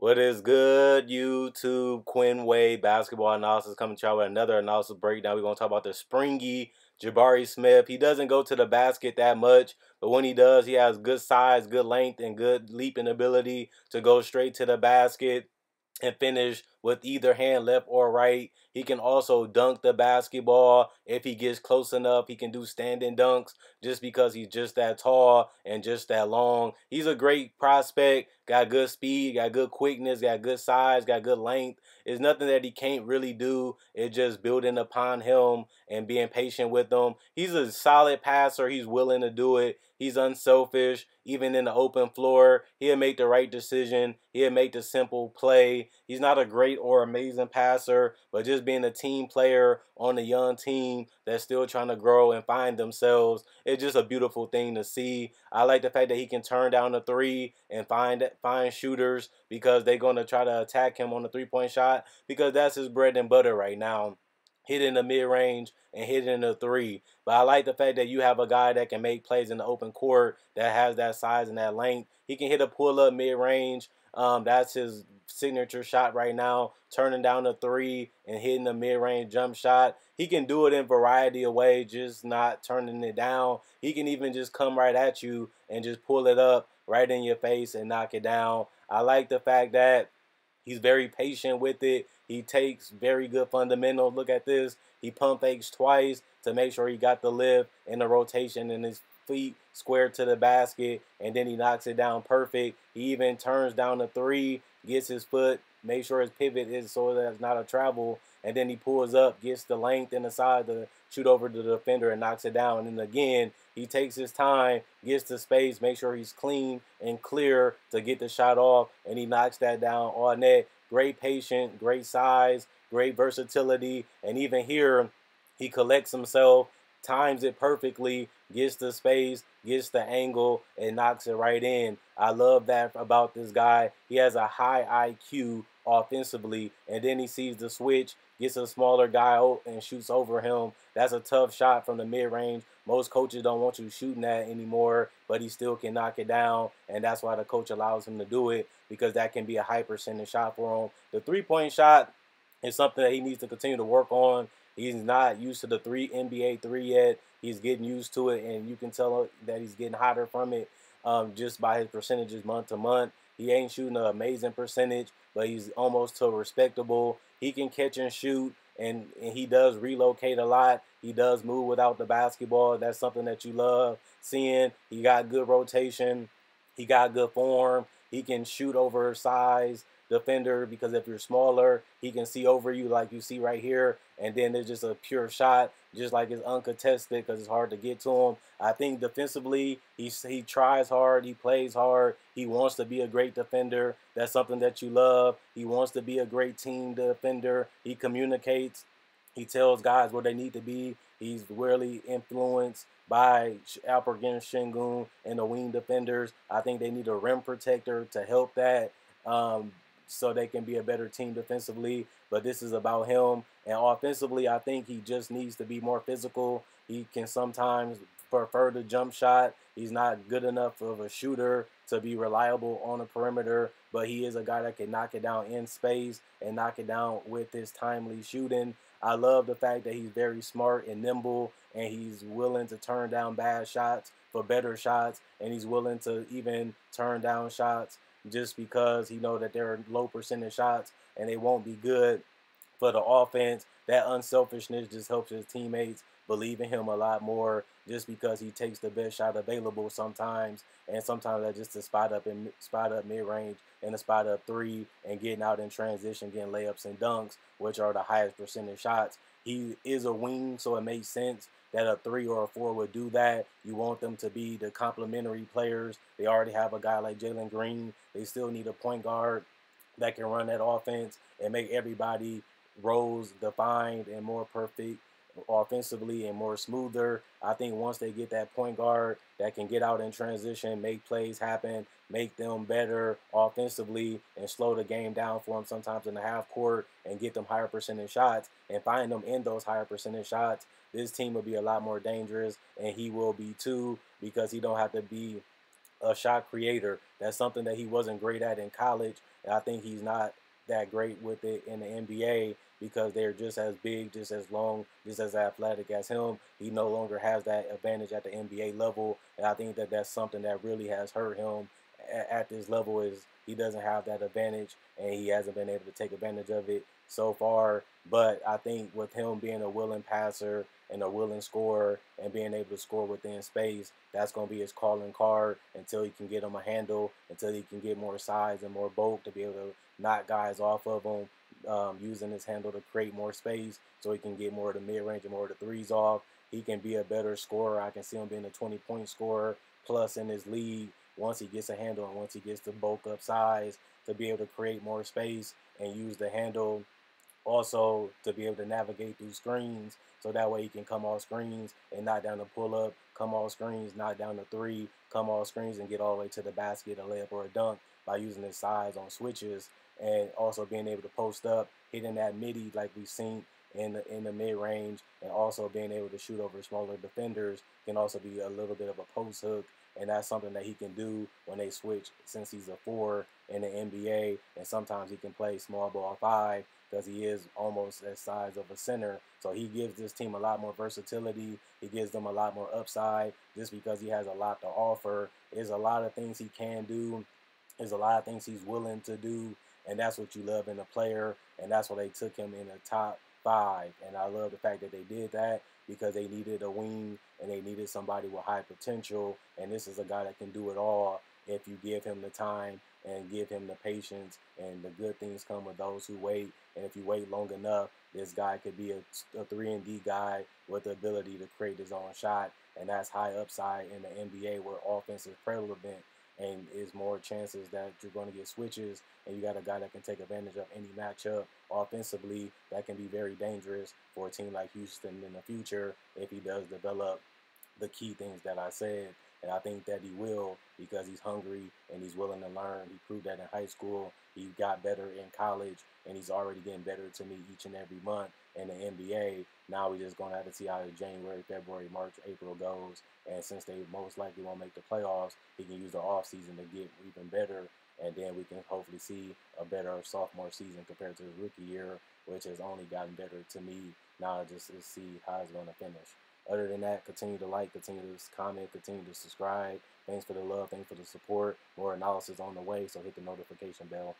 What is good, YouTube? Quinn Wade basketball analysis coming to y'all with another analysis breakdown. We're going to talk about the springy Jabari Smith. He doesn't go to the basket that much, but when he does, he has good size, good length, and good leaping ability to go straight to the basket and finish with either hand, left or right. He can also dunk the basketball if he gets close enough. He can do standing dunks just because he's just that tall and just that long. He's a great prospect, got good speed, got good quickness, got good size, got good length. It's nothing that he can't really do. It's just building upon him and being patient with him. He's a solid passer. He's willing to do it. He's unselfish. Even in the open floor, he'll make the right decision. He'll make the simple play. He's not a great or amazing passer, but just being a team player on a young team that's still trying to grow and find themselves, it's just a beautiful thing to see. I like the fact that he can turn down the three and find shooters because they're going to try to attack him on the three-point shot because that's his bread and butter right now. Hitting the mid-range and hitting the three. But I like the fact that you have a guy that can make plays in the open court that has that size and that length. He can hit a pull-up mid-range. That's his signature shot right now, turning down the three and hitting the mid-range jump shot. He can do it in a variety of ways, just not turning it down. He can even just come right at you and just pull it up right in your face and knock it down. I like the fact that he's very patient with it. He takes very good fundamentals. Look at this. He pump fakes twice to make sure he got the lift and the rotation and his feet squared to the basket, and then he knocks it down perfect. He even turns down the three, gets his foot, make sure his pivot is so that it's not a travel, and then he pulls up, gets the length and the size to shoot over to the defender and knocks it down. And then again, he takes his time, gets to space, make sure he's clean and clear to get the shot off, and he knocks that down all net. Great patience, great size, great versatility, and even here, he collects himself, times it perfectly, gets the space, gets the angle, and knocks it right in. I love that about this guy. He has a high IQ offensively, and then he sees the switch, gets a smaller guy and shoots over him. That's a tough shot from the mid-range. Most coaches don't want you shooting that anymore, but he still can knock it down, and that's why the coach allows him to do it, because that can be a high percentage shot for him. The three-point shot is something that he needs to continue to work on. He's not used to the NBA three yet. He's getting used to it, and you can tell that he's getting hotter from it just by his percentages month to month. He ain't shooting an amazing percentage, but he's almost to respectable. He can catch and shoot, and he does relocate a lot. He does move without the basketball. That's something that you love seeing. He got good rotation. He got good form. He can shoot over size defender because if you're smaller, he can see over you like you see right here, and then there's just a pure shot, just like it's uncontested because it's hard to get to him. I think defensively, he tries hard, he plays hard, he wants to be a great defender. That's something that you love. He wants to be a great team defender. He communicates. He tells guys where they need to be. He's really influenced by Alperen Sengun and the wing defenders. I think they need a rim protector to help that. So they can be a better team defensively. But this is about him. And offensively, I think he just needs to be more physical. He can sometimes prefer the jump shot. He's not good enough of a shooter to be reliable on the perimeter, but he is a guy that can knock it down in space and knock it down with his timely shooting. I love the fact that he's very smart and nimble, and he's willing to turn down bad shots for better shots, and he's willing to even turn down shots just because he knows that they're low percentage shots and they won't be good for the offense. That unselfishness just helps his teammates believe in him a lot more just because he takes the best shot available sometimes, and sometimes that's just a spot up mid-range and a spot up three and getting out in transition, getting layups and dunks, which are the highest percentage shots. He is a wing, so it makes sense that a 3 or a 4 would do that. You want them to be the complementary players. They already have a guy like Jalen Green. They still need a point guard that can run that offense and make everybody roles defined and more perfect offensively and more smoother. I think once they get that point guard that can get out in transition, make plays happen, make them better offensively, and slow the game down for them sometimes in the half court and get them higher percentage shots and find them in those higher percentage shots, this team will be a lot more dangerous, and he will be too, because he don't have to be a shot creator. That's something that he wasn't great at in college, And I think he's not that great with it in the NBA because they're just as big, just as long, just as athletic as him. He no longer has that advantage at the NBA level, and I think that that's something that really has hurt him at this level is he doesn't have that advantage and he hasn't been able to take advantage of it so far. But I think with him being a willing passer and a willing scorer and being able to score within space, that's going to be his calling card until he can get him a handle, until he can get more size and more bulk to be able to knock guys off of him, using his handle to create more space so he can get more of the mid-range and more of the threes off. He can be a better scorer. I can see him being a 20-point scorer plus in his league once he gets a handle and once he gets the bulk up size to be able to create more space and use the handle also to be able to navigate through screens so that way he can come off screens and knock down the pull up, come off screens, knock down the three, come off screens and get all the way to the basket, a layup or a dunk by using his size on switches and also being able to post up, hitting that midi like we've seen in the mid range, and also being able to shoot over smaller defenders can also be a little bit of a post hook, and that's something that he can do when they switch since he's a 4 in the NBA, and sometimes he can play small ball 5 because he is almost the size of a center. So he gives this team a lot more versatility. He gives them a lot more upside just because he has a lot to offer. There's a lot of things he can do. There's a lot of things he's willing to do, and that's what you love in a player, and that's why they took him in the top 5. And I love the fact that they did that because they needed a wing and they needed somebody with high potential, and this is a guy that can do it all if you give him the time and give him the patience, and the good things come with those who wait. And if you wait long enough, this guy could be a 3-and-D guy with the ability to create his own shot, and that's high upside in the NBA where offense is prevalent and is more chances that you're going to get switches, and you got a guy that can take advantage of any matchup offensively that can be very dangerous for a team like Houston in the future if he does develop the key things that I said. And I think that he will because he's hungry and he's willing to learn. He proved that in high school. He got better in college, and he's already getting better to me each and every month in the NBA. Now we're just going to have to see how January, February, March, April goes. And since they most likely won't make the playoffs, he can use the offseason to get even better. And then we can hopefully see a better sophomore season compared to the rookie year, which has only gotten better to me. Now just to see how it's going to finish. Other than that, continue to like, continue to comment, continue to subscribe. Thanks for the love, thanks for the support. More analysis on the way, so hit the notification bell.